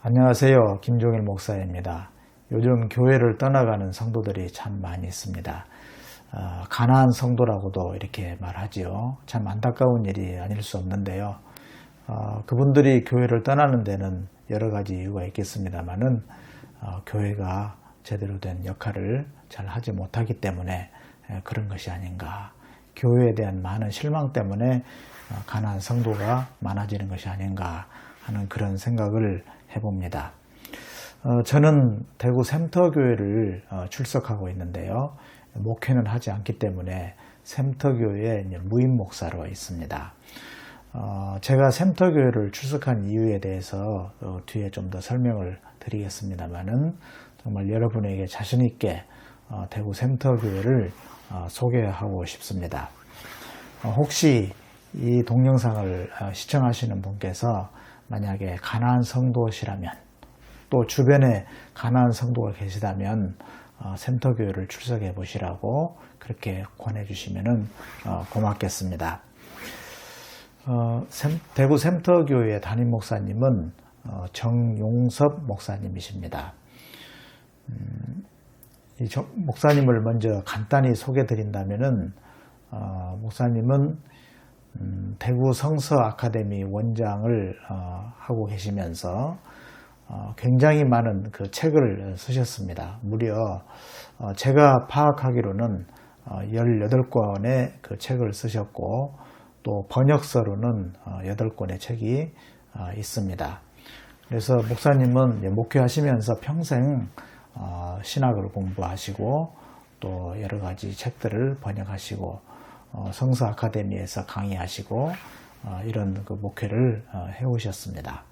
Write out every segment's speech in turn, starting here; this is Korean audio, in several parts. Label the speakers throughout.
Speaker 1: 안녕하세요. 김종일 목사입니다. 요즘 교회를 떠나가는 성도들이 참 많이 있습니다. 가난한 성도라고도 이렇게 말하지요. 참 안타까운 일이 아닐 수 없는데요. 그분들이 교회를 떠나는 데는 여러 가지 이유가 있겠습니다만은 교회가 제대로 된 역할을 잘 하지 못하기 때문에 그런 것이 아닌가. 교회에 대한 많은 실망 때문에 가난한 성도가 많아지는 것이 아닌가 하는 그런 생각을 해봅니다. 저는 대구 샘터교회를 출석하고 있는데요. 목회는 하지 않기 때문에 샘터교회에 무임 목사로 있습니다. 제가 샘터교회를 출석한 이유에 대해서 뒤에 좀 더 설명을 드리겠습니다만은 정말 여러분에게 자신 있게 대구 샘터교회를 소개하고 싶습니다. 혹시 이 동영상을 시청하시는 분께서 만약에 가난한 성도시라면 또 주변에 가난한 성도가 계시다면 샘터교회를 출석해 보시라고 그렇게 권해 주시면 고맙겠습니다. 대구 샘터교회의 담임 목사님은 정용섭 목사님이십니다. 이 목사님을 먼저 간단히 소개 드린다면은 목사님은 대구 성서 아카데미 원장을 하고 계시면서 굉장히 많은 그 책을 쓰셨습니다. 무려 제가 파악하기로는 18권의 그 책을 쓰셨고 또 번역서로는 8권의 책이 있습니다. 그래서 목사님은 목회하시면서 평생 신학을 공부하시고 또 여러 가지 책들을 번역하시고 성서 아카데미에서 강의하시고 이런 그 목회를 해오셨습니다.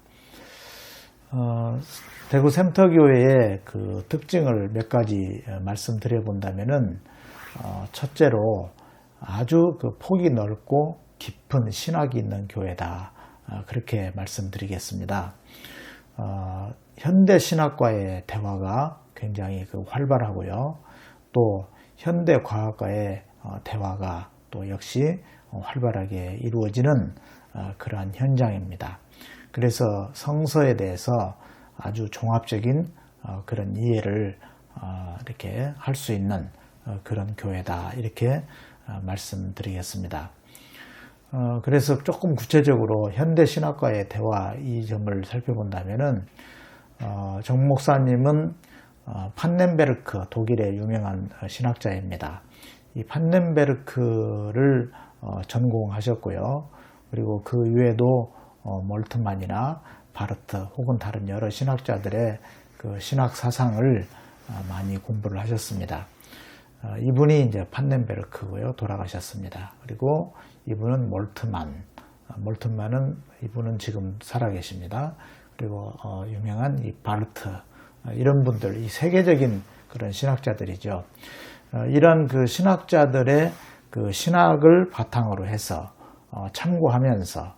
Speaker 1: 대구 샘터교회의 그 특징을 몇 가지 말씀드려 본다면은 첫째로 아주 그 폭이 넓고 깊은 신학이 있는 교회다. 그렇게 말씀드리겠습니다. 현대 신학과의 대화가 굉장히 그 활발하고요. 또 현대 과학과의 대화가 또 역시 활발하게 이루어지는 그러한 현장입니다. 그래서 성서에 대해서 아주 종합적인 그런 이해를 이렇게 할 수 있는 그런 교회다. 이렇게 말씀드리겠습니다. 그래서 조금 구체적으로 현대 신학과의 대화 이 점을 살펴본다면은 정 목사님은 판넨베르크 독일의 유명한 신학자입니다. 이 판넨베르크를 전공하셨고요. 그리고 그 외에도 몰트만이나 바르트 혹은 다른 여러 신학자들의 그 신학 사상을 많이 공부를 하셨습니다. 이분이 이제 판넨베르크고요. 돌아가셨습니다. 그리고 이분은 몰트만은 이분은 지금 살아계십니다. 그리고 유명한 이 바르트 이런 분들, 이 세계적인 그런 신학자들이죠. 이런 그 신학자들의 그 신학을 바탕으로 해서 참고하면서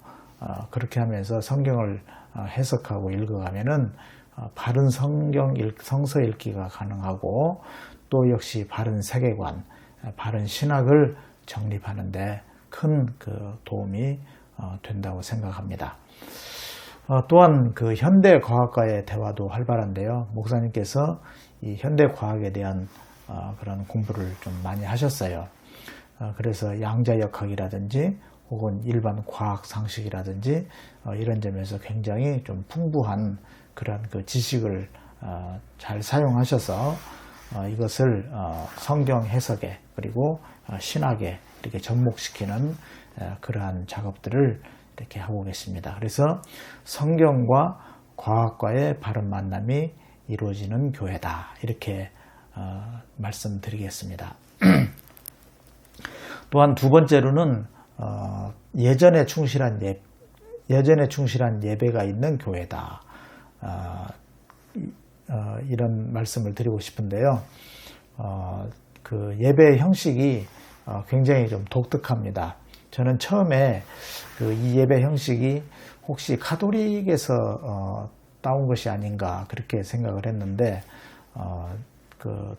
Speaker 1: 그렇게 하면서 성경을 해석하고 읽어가면은 바른 성서 읽기가 가능하고 또 역시 바른 세계관, 바른 신학을 정립하는데 큰 그 도움이 된다고 생각합니다. 또한 그 현대 과학과의 대화도 활발한데요. 목사님께서 이 현대 과학에 대한 그런 공부를 좀 많이 하셨어요. 그래서 양자역학이라든지 혹은 일반 과학 상식이라든지 이런 점에서 굉장히 좀 풍부한 그런 그 지식을 잘 사용하셔서 이것을 성경 해석에 그리고 신학에 이렇게 접목시키는 그러한 작업들을 이렇게 하고 계십니다. 그래서 성경과 과학과의 바른 만남이 이루어지는 교회다. 이렇게 말씀드리겠습니다. 또한 두 번째로는 예전에 충실한 예배가 있는 교회다. 이런 말씀을 드리고 싶은데요. 그 예배 형식이 굉장히 좀 독특합니다. 저는 처음에 이 예배 형식이 혹시 카톨릭에서 따온 것이 아닌가 그렇게 생각을 했는데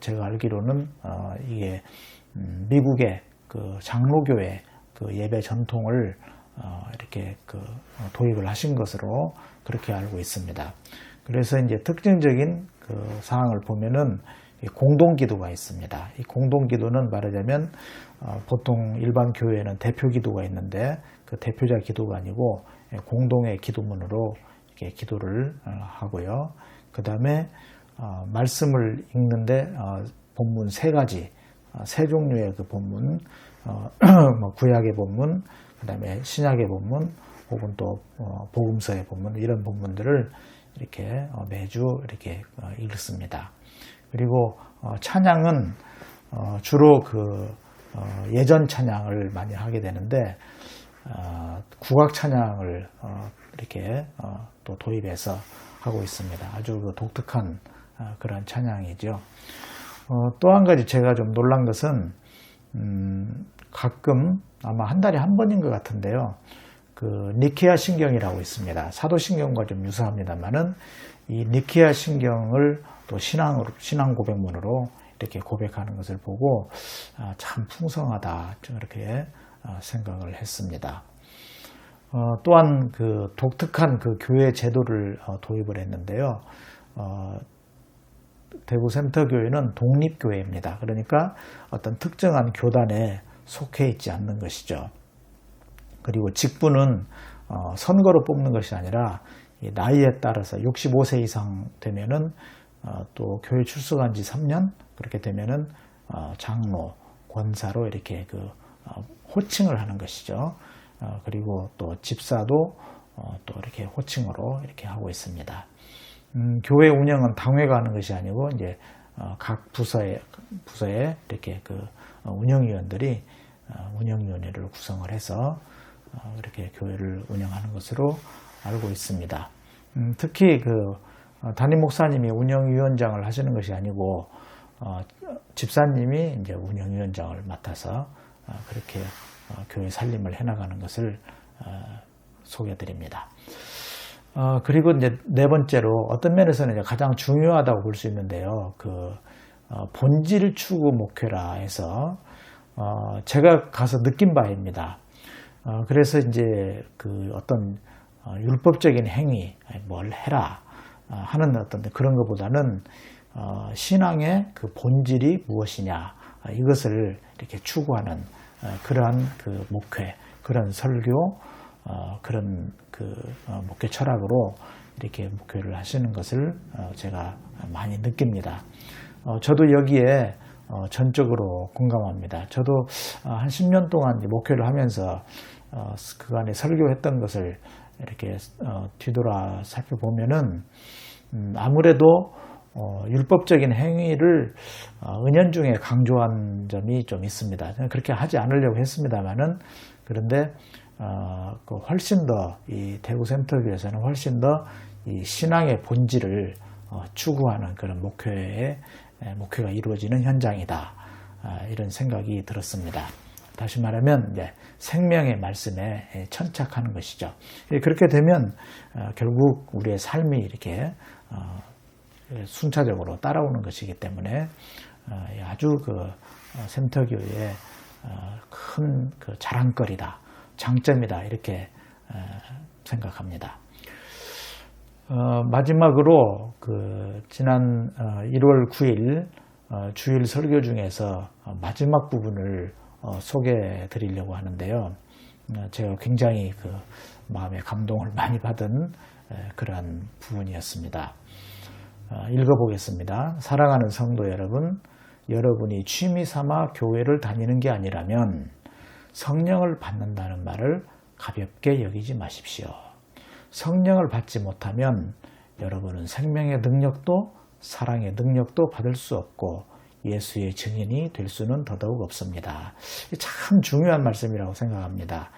Speaker 1: 제가 알기로는 이게 미국의 그 장로교회 그 예배 전통을 이렇게 도입을 하신 것으로 그렇게 알고 있습니다. 그래서 이제 특징적인 그 사항을 보면은 공동기도가 있습니다. 이 공동기도는 말하자면 보통 일반 교회에는 대표 기도가 있는데 그 대표자 기도가 아니고 공동의 기도문으로 이렇게 기도를 하고요. 그 다음에 말씀을 읽는데 본문 세 가지, 세 종류의 그 본문, 뭐 구약의 본문, 그 다음에 신약의 본문, 혹은 또 복음서의 본문, 이런 본문들을 이렇게 매주 이렇게 읽습니다. 그리고 찬양은 주로 그 예전 찬양을 많이 하게 되는데 국악 찬양을 이렇게 또 도입해서 하고 있습니다. 아주 그 독특한 그런 찬양이죠. 또 한 가지 제가 좀 놀란 것은 가끔 아마 한 달에 한 번인 것 같은데요. 그 니케아 신경이라고 있습니다. 사도신경과 좀 유사합니다만은 이 니케아 신경을 또 신앙 고백문으로 이렇게 고백하는 것을 보고 참 풍성하다 이렇게 생각을 했습니다. 또한 그 독특한 그 교회 제도를 도입을 했는데요. 대구 센터교회는 독립교회입니다. 그러니까 어떤 특정한 교단에 속해 있지 않는 것이죠. 그리고 직분은 선거로 뽑는 것이 아니라 나이에 따라서 65세 이상 되면은 또 교회 출석한 지 3년 그렇게 되면은 장로, 권사로 이렇게 그 호칭을 하는 것이죠. 그리고 또 집사도 또 이렇게 호칭으로 이렇게 하고 있습니다. 교회 운영은 당회가 하는 것이 아니고 이제 각 부서에 이렇게 그 운영위원들이 운영위원회를 구성을 해서 이렇게 교회를 운영하는 것으로 알고 있습니다. 특히 그 담임 목사님이 운영위원장을 하시는 것이 아니고 집사님이 이제 운영위원장을 맡아서 그렇게 교회 살림을 해나가는 것을 소개해드립니다. 그리고 이제 네 번째로 어떤 면에서는 이제 가장 중요하다고 볼 수 있는데요. 그 본질 추구 목회라 해서 제가 가서 느낀 바입니다. 그래서 이제 그 어떤 율법적인 행위, 뭘 해라 하는 어떤 그런 것보다는 신앙의 그 본질이 무엇이냐 이것을 이렇게 추구하는 그러한 그 목회, 그런 설교, 그런 그 목회 철학으로 이렇게 목회를 하시는 것을 제가 많이 느낍니다. 저도 여기에 전적으로 공감합니다. 저도 한 10년 동안 목회를 하면서 그간에 설교했던 것을 이렇게 뒤돌아 살펴보면은 아무래도 율법적인 행위를 은연중에 강조한 점이 좀 있습니다. 저는 그렇게 하지 않으려고 했습니다만은 그런데 훨씬 더 이 대구 센터교에서는 훨씬 더 이 신앙의 본질을 추구하는 그런 목회가 이루어지는 현장이다. 이런 생각이 들었습니다. 다시 말하면 이제 생명의 말씀에 천착하는 것이죠. 그렇게 되면 결국 우리의 삶이 이렇게 순차적으로 따라오는 것이기 때문에 아주 그 센터교회의 큰 그 자랑거리다, 장점이다 이렇게 생각합니다. 마지막으로 그 지난 1월 9일 주일 설교 중에서 마지막 부분을 소개해 드리려고 하는데요. 제가 굉장히 그 마음에 감동을 많이 받은 그러한 부분이었습니다. 읽어보겠습니다. 사랑하는 성도 여러분, 여러분이 취미 삼아 교회를 다니는 게 아니라면 성령을 받는다는 말을 가볍게 여기지 마십시오. 성령을 받지 못하면 여러분은 생명의 능력도 사랑의 능력도 받을 수 없고 예수의 증인이 될 수는 더더욱 없습니다. 참 중요한 말씀이라고 생각합니다.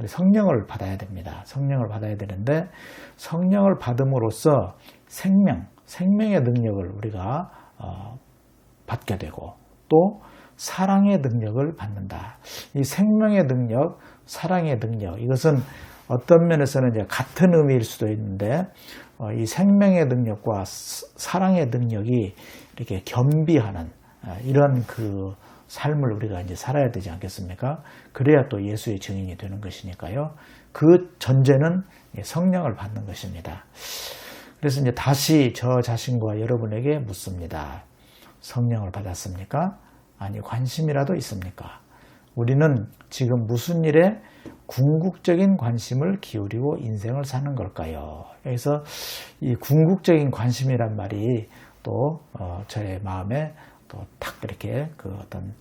Speaker 1: 성령을 받아야 됩니다. 성령을 받아야 되는데 성령을 받음으로써 생명의 능력을 우리가 받게 되고 또 사랑의 능력을 받는다. 이 생명의 능력, 사랑의 능력 이것은 어떤 면에서는 이제 같은 의미일 수도 있는데 이 생명의 능력과 사랑의 능력이 이렇게 겸비하는 이런 그 삶을 우리가 이제 살아야 되지 않겠습니까? 그래야 또 예수의 증인이 되는 것이니까요. 그 전제는 성령을 받는 것입니다. 그래서 이제 다시 저 자신과 여러분에게 묻습니다. 성령을 받았습니까? 아니, 관심이라도 있습니까? 우리는 지금 무슨 일에 궁극적인 관심을 기울이고 인생을 사는 걸까요? 그래서 이 궁극적인 관심이란 말이 또 저의 마음에 또 탁 이렇게 그 어떤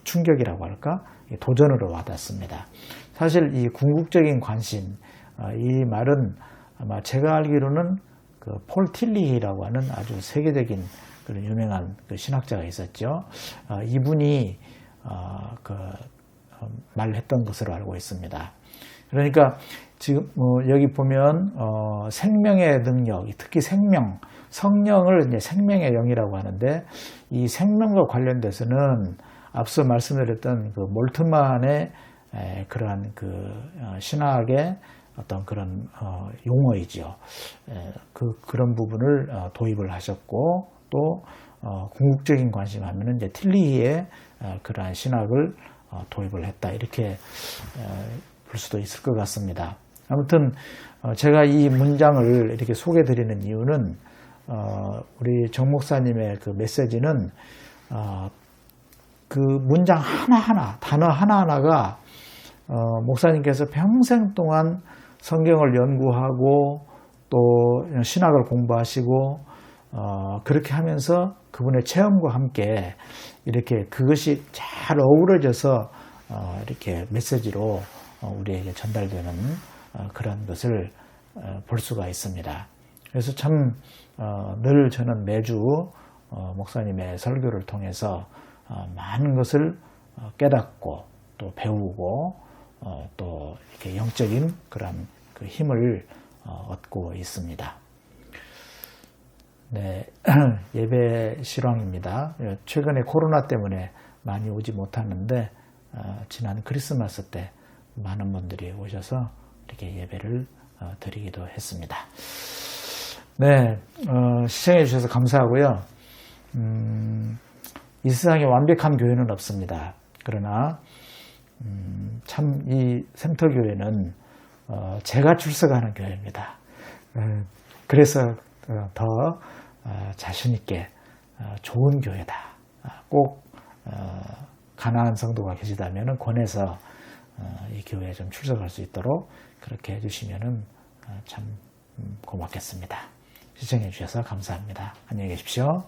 Speaker 1: 충격이라고 할까? 도전으로 와닿습니다. 사실 이 궁극적인 관심, 이 말은 아마 제가 알기로는 그 폴 틸리히라고 하는 아주 세계적인 그런 유명한 그 신학자가 있었죠. 이분이 말했던 것으로 알고 있습니다. 그러니까 지금 여기 보면 생명의 능력, 특히 생명, 성령을 이제 생명의 영이라고 하는데 이 생명과 관련돼서는 앞서 말씀드렸던 그 몰트만의 그러한 그 신학의 어떤 그런 용어이죠. 그런 부분을 도입을 하셨고 또 궁극적인 관심 하면은 이제 틸리히의 그러한 신학을 도입을 했다 이렇게 볼 수도 있을 것 같습니다. 아무튼 제가 이 문장을 이렇게 소개드리는 이유는 우리 정 목사님의 그 메시지는 그 문장 하나하나 단어 하나하나가 목사님께서 평생 동안 성경을 연구하고 또 신학을 공부하시고 그렇게 하면서 그분의 체험과 함께 이렇게 그것이 잘 어우러져서 이렇게 메시지로 우리에게 전달되는 그런 것을 볼 수가 있습니다. 그래서 참 늘 저는 매주 목사님의 설교를 통해서 많은 것을 깨닫고 또 배우고 또 이렇게 영적인 그런 그 힘을 얻고 있습니다. 네, 예배 실황입니다. 최근에 코로나 때문에 많이 오지 못하는데 지난 크리스마스 때 많은 분들이 오셔서 이렇게 예배를 드리기도 했습니다. 네, 시청해 주셔서 감사하고요. 이 세상에 완벽한 교회는 없습니다. 그러나 참 이 샘터교회는 제가 출석하는 교회입니다. 그래서 더 자신 있게 좋은 교회다. 꼭 가난한 성도가 계시다면 권해서 이 교회에 좀 출석할 수 있도록 그렇게 해주시면 참 고맙겠습니다. 시청해 주셔서 감사합니다. 안녕히 계십시오.